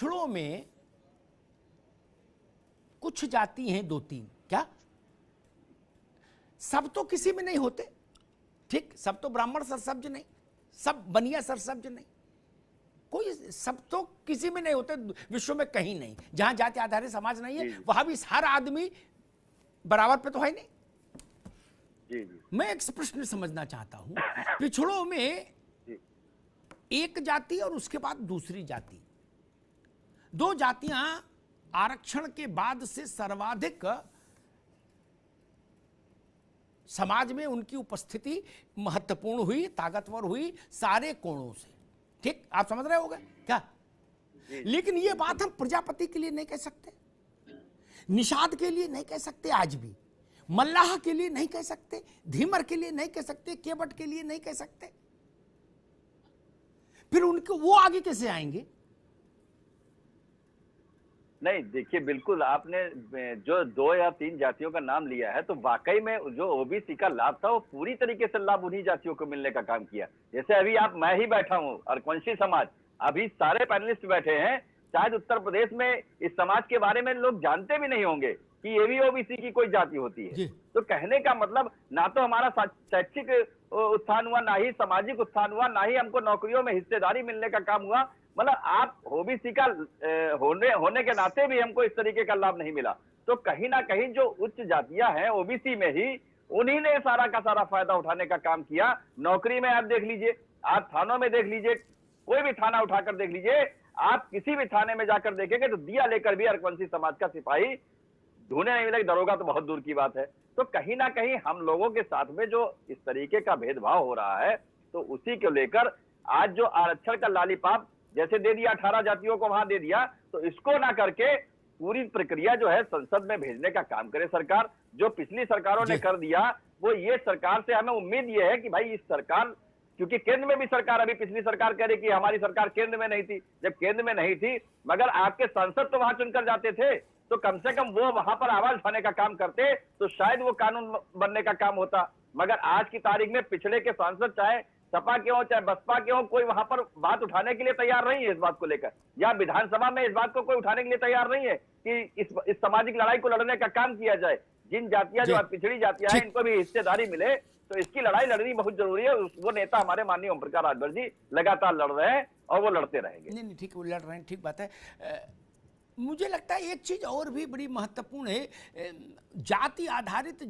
पिछड़ों में कुछ जाति हैं, दो तीन, क्या सब तो किसी में नहीं होते? ठीक, सब तो ब्राह्मण सरसब्ज नहीं, सब बनिया सरसब्ज नहीं, कोई सब तो किसी में नहीं होते, विश्व में कहीं नहीं। जहां जाति आधारित समाज नहीं है वहां भी हर आदमी बराबर पे तो है नहीं। जी जी। मैं एक प्रश्न समझना चाहता हूं, पिछड़ों में एक जाति और उसके बाद दूसरी जाति, दो जातियां आरक्षण के बाद से सर्वाधिक समाज में उनकी उपस्थिति महत्वपूर्ण हुई, ताकतवर हुई सारे कोणों से। ठीक, आप समझ रहे होंगे क्या? लेकिन ये बात हम प्रजापति के लिए नहीं कह सकते, निषाद के लिए नहीं कह सकते, आज भी मल्लाह के लिए नहीं कह सकते, धीमर के लिए नहीं कह सकते, केवट के लिए नहीं कह सकते। फिर उनके वो आगे कैसे आएंगे? नहीं, देखिए, बिल्कुल आपने जो 2 या 3 जातियों का नाम लिया है, तो वाकई में जो ओबीसी का लाभ था वो पूरी तरीके से लाभ उन्हीं जातियों को मिलने का काम किया। जैसे अभी मैं ही बैठा हूँ, अरकवंशी समाज, अभी सारे पैनलिस्ट बैठे हैं, शायद उत्तर प्रदेश में इस समाज के बारे में लोग जानते भी नहीं होंगे कि ये भी ओबीसी की कोई जाति होती है। तो कहने का मतलब, ना तो हमारा शैक्षिक उत्थान हुआ, ना ही सामाजिक उत्थान हुआ, ना ही हमको नौकरियों में हिस्सेदारी मिलने का काम हुआ। मतलब आप ओबीसी का होने के नाते भी हमको इस तरीके का लाभ नहीं मिला। तो कहीं ना कहीं जो उच्च जातियां हैं ओबीसी में ही, उन्हीं ने सारा का सारा फायदा उठाने का काम किया। नौकरी में आप देख लीजिए, आप थानों में देख लीजिए, कोई भी थाना उठाकर देख लीजिए, आप किसी भी थाने में जाकर देखेंगे तो दिया लेकर भी अरकवंशी समाज का सिपाही ढूंढने नहीं मिलेगा, दरोगा तो बहुत दूर की बात है। तो कहीं ना कहीं हम लोगों के साथ में जो इस तरीके का भेदभाव हो रहा है, तो उसी को लेकर आज जो आरक्षण का लालीपाप जैसे दे दिया, 18 जातियों को वहां दे दिया, तो इसको ना करके पूरी प्रक्रिया जो है संसद में भेजने का काम करे सरकार। जो पिछली सरकारों ने कर दिया, वो ये सरकार से हमें उम्मीद ये है कि भाई इस सरकार, क्योंकि केंद्र में भी सरकार, अभी पिछली सरकार कह रही कि हमारी सरकार केंद्र में नहीं थी, जब केंद्र में नहीं थी मगर आपके सांसद तो वहां चुनकर जाते थे, तो कम से कम वो वहां पर आवाज उठाने का काम करते तो शायद वो कानून बनने का काम होता। मगर आज की तारीख में पिछड़े के सांसद, चाहे सपा के हो चाहे बसपा के हो, कोई वहां पर बात उठाने के लिए तैयार नहीं है इस बात को लेकर, या विधानसभा में इस बात को कोई उठाने के लिए तैयार नहीं है कि इस सामाजिक लड़ाई को लड़ने का काम किया जाए। जिन जातियां जो पिछड़ी जातियां हैं, इनको भी हिस्सेदारी मिले, तो इसकी लड़ाई लड़नी बहुत जरूरी है। वो नेता हमारे माननीय ओम प्रकाश राजभर जी लगातार लड़ रहे हैं और वो लड़ते रहेंगे। नहीं, ठीक, वो लड़ रहे हैं, ठीक बात है। मुझे लगता है एक चीज और भी बड़ी महत्वपूर्ण है, जाति आधारित